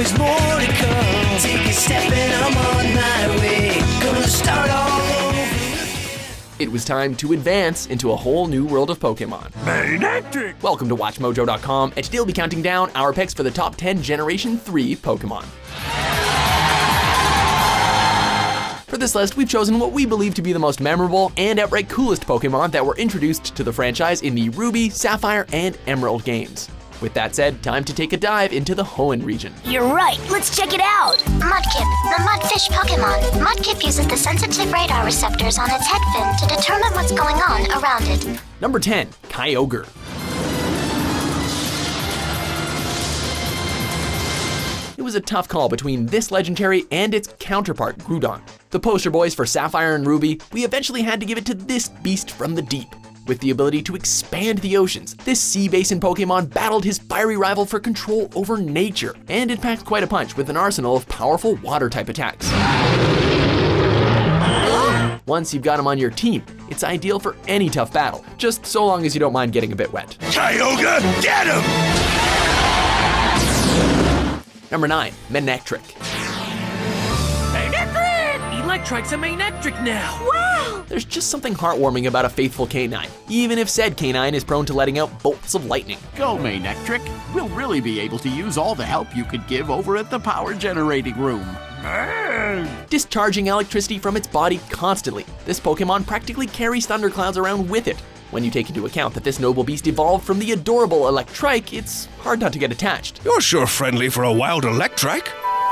always more to come. Take a step and I'm on my way. Gonna start all over. It was time to advance into a whole new world of Pokémon. Manectric! Welcome to WatchMojo.com, and today we'll be counting down our picks for the top 10 Generation 3 Pokémon. For this list, we've chosen what we believe to be the most memorable and outright coolest Pokémon that were introduced to the franchise in the Ruby, Sapphire, and Emerald games. With that said, time to take a dive into the Hoenn region. You're right, let's check it out! Mudkip, the mudfish Pokemon. Mudkip uses the sensitive radar receptors on its head fin to determine what's going on around it. Number 10, Kyogre. It was a tough call between this legendary and its counterpart, Groudon. The poster boys for Sapphire and Ruby, we eventually had to give it to this beast from the deep. With the ability to expand the oceans, this sea basin Pokemon battled his fiery rival for control over nature, and it packed quite a punch with an arsenal of powerful water-type attacks. Once you've got him on your team, it's ideal for any tough battle, just so long as you don't mind getting a bit wet. Kyogre, get him! Number 9, Manectric. Manectric! Electrike's a Manectric now! Wow! There's just something heartwarming about a faithful canine, even if said canine is prone to letting out bolts of lightning. Go, Manectric. We'll really be able to use all the help you could give over at the power generating room. Discharging electricity from its body constantly, this Pokemon practically carries thunderclouds around with it. When you take into account that this noble beast evolved from the adorable Electrike, it's hard not to get attached. You're sure friendly for a wild Electrike.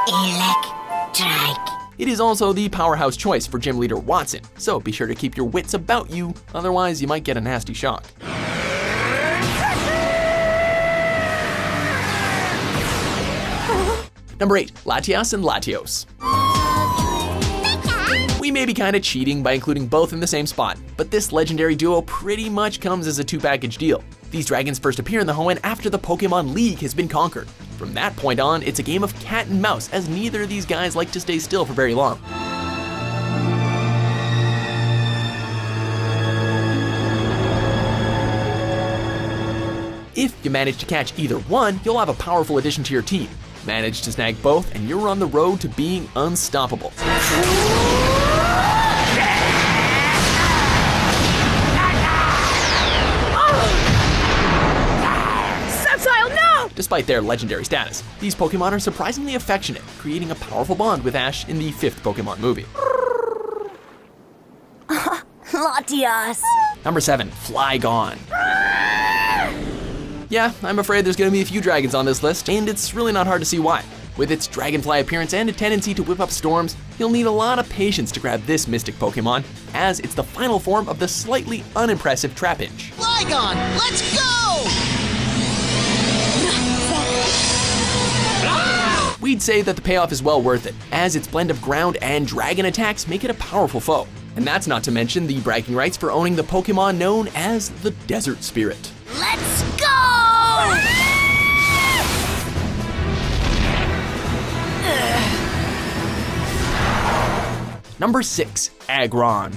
Electrike. It is also the powerhouse choice for Gym Leader Watson, so be sure to keep your wits about you, otherwise you might get a nasty shock. Number 8, Latios and Latios. We may be kinda cheating by including both in the same spot, but this legendary duo pretty much comes as a two-package deal. These dragons first appear in the Hoenn after the Pokemon League has been conquered. From that point on, it's a game of cat and mouse, as neither of these guys like to stay still for very long. If you manage to catch either one, you'll have a powerful addition to your team. Manage to snag both, and you're on the road to being unstoppable. Despite their legendary status, these Pokemon are surprisingly affectionate, creating a powerful bond with Ash in the 5th Pokemon movie. Latios. Number 7, Flygon. Yeah, I'm afraid there's gonna be a few dragons on this list, and it's really not hard to see why. With its dragonfly appearance and a tendency to whip up storms, you'll need a lot of patience to grab this mystic Pokemon, as it's the final form of the slightly unimpressive Trapinch. Flygon, let's go! We'd say that the payoff is well worth it, as its blend of ground and dragon attacks make it a powerful foe. And that's not to mention the bragging rights for owning the Pokemon known as the Desert Spirit. Let's go! Number 6, Agron.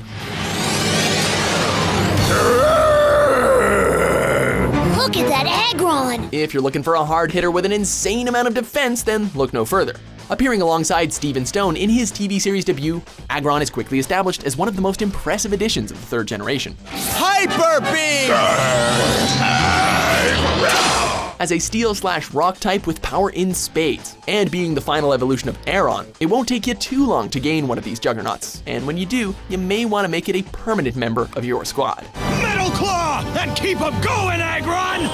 Look at that Agron! If you're looking for a hard hitter with an insane amount of defense, then look no further. Appearing alongside Steven Stone in his TV series debut, Agron is quickly established as one of the most impressive additions of the 3rd generation. Hyper Beam! As a steel/rock type with power in spades, and being the final evolution of Aron, it won't take you too long to gain one of these juggernauts, and when you do, you may want to make it a permanent member of your squad. Metal Claw! And keep 'em going, Agron!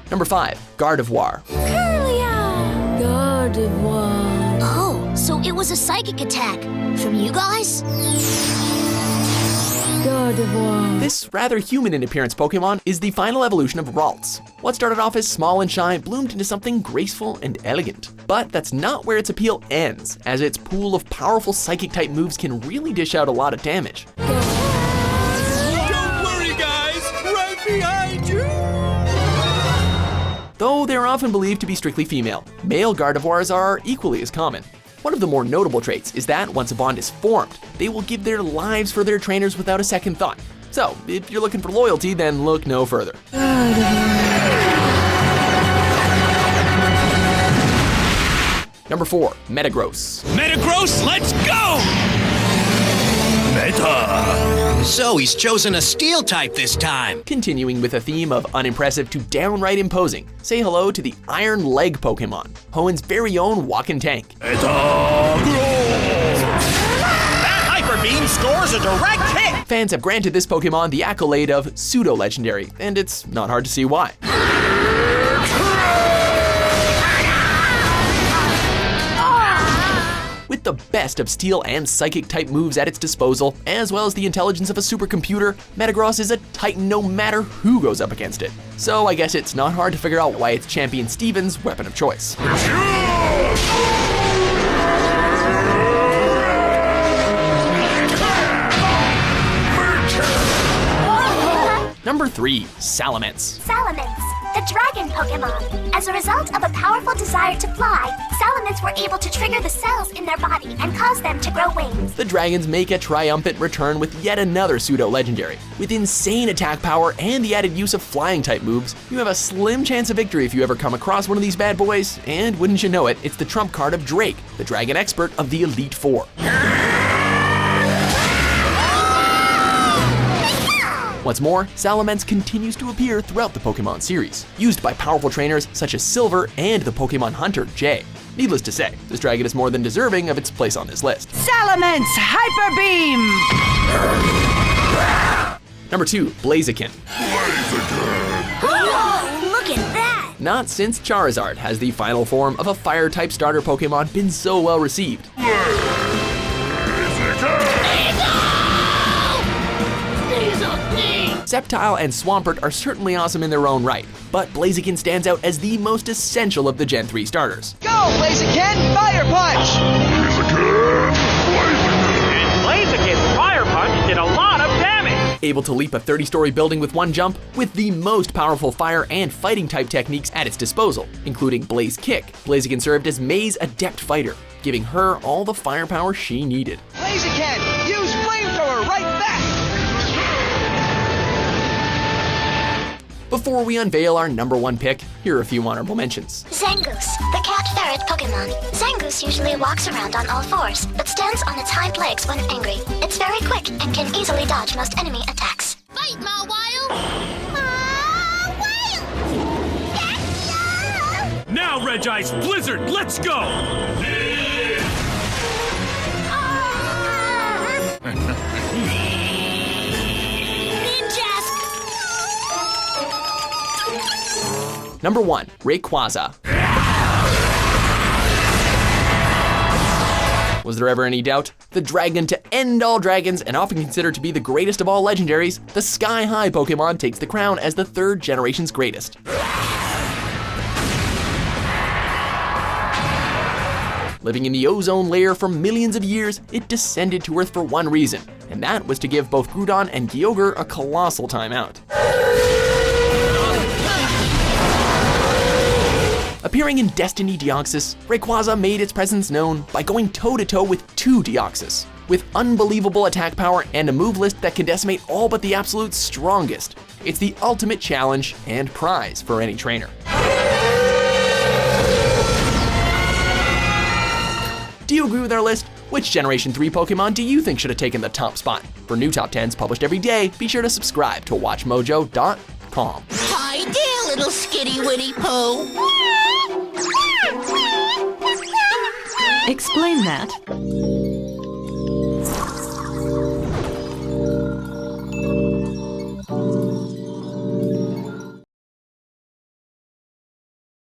Number 5, Gardevoir. Gardevoir. Oh, so it was a psychic attack from you guys? Gardevoir. This rather human in appearance Pokemon is the final evolution of Ralts. What started off as small and shy bloomed into something graceful and elegant. But that's not where its appeal ends, as its pool of powerful psychic type moves can really dish out a lot of damage. Don't worry, guys! Right behind you! Though they're often believed to be strictly female, male Gardevoirs are equally as common. One of the more notable traits is that once a bond is formed, they will give their lives for their trainers without a second thought. So, if you're looking for loyalty, then look no further. Number 4, Metagross. Metagross, let's go! Meta! So he's chosen a steel type this time. Continuing with a theme of unimpressive to downright imposing, say hello to the Iron Leg Pokémon, Hoenn's very own walk-in tank. Metagross! That Hyper Beam scores a direct hit! Fans have granted this Pokémon the accolade of pseudo-legendary, and it's not hard to see why. With the best of Steel and Psychic type moves at its disposal, as well as the intelligence of a supercomputer, Metagross is a titan no matter who goes up against it. So I guess it's not hard to figure out why it's Champion Steven's weapon of choice. Number 3, Salamence. Salamence, the dragon Pokemon. As a result of a powerful desire to fly, Salamence were able to trigger the cells in their body and cause them to grow wings. The dragons make a triumphant return with yet another pseudo-legendary. With insane attack power and the added use of flying type moves, you have a slim chance of victory if you ever come across one of these bad boys, and wouldn't you know it, it's the trump card of Drake, the dragon expert of the Elite Four. What's more, Salamence continues to appear throughout the Pokémon series, used by powerful trainers such as Silver and the Pokémon hunter Jay. Needless to say, this dragon is more than deserving of its place on this list. Salamence Hyper Beam! Number 2, Blaziken. Whoa, look at that! Not since Charizard has the final form of a fire-type starter Pokémon been so well received. Sceptile and Swampert are certainly awesome in their own right, but Blaziken stands out as the most essential of the Gen 3 starters. Go, Blaziken! Fire Punch! And Blaziken's Fire Punch did a lot of damage! Able to leap a 30-story building with one jump, with the most powerful fire and fighting type techniques at its disposal, including Blaze Kick, Blaziken served as May's adept fighter, giving her all the firepower she needed. Blaziken! Use Flamethrower right back! Before we unveil our number 1 pick, here are a few honorable mentions. Zangoose, the cat-ferret Pokemon. Zangoose usually walks around on all fours, but stands on its hind legs when angry. It's very quick and can easily dodge most enemy attacks. Fight, Mawile! Now, Regice Blizzard, let's go! Number 1, Rayquaza. Was there ever any doubt? The dragon to end all dragons and often considered to be the greatest of all legendaries, the sky-high Pokemon takes the crown as the 3rd generation's greatest. Living in the ozone layer for millions of years, it descended to Earth for one reason, and that was to give both Groudon and Kyogre a colossal time out. Appearing in Destiny Deoxys, Rayquaza made its presence known by going toe-to-toe with 2 Deoxys, with unbelievable attack power and a move list that can decimate all but the absolute strongest. It's the ultimate challenge and prize for any trainer. Do you agree with our list? Which Generation 3 Pokemon do you think should have taken the top spot? For new top 10s published every day, be sure to subscribe to WatchMojo.com. Hi there, little skitty-witty poo! Explain that.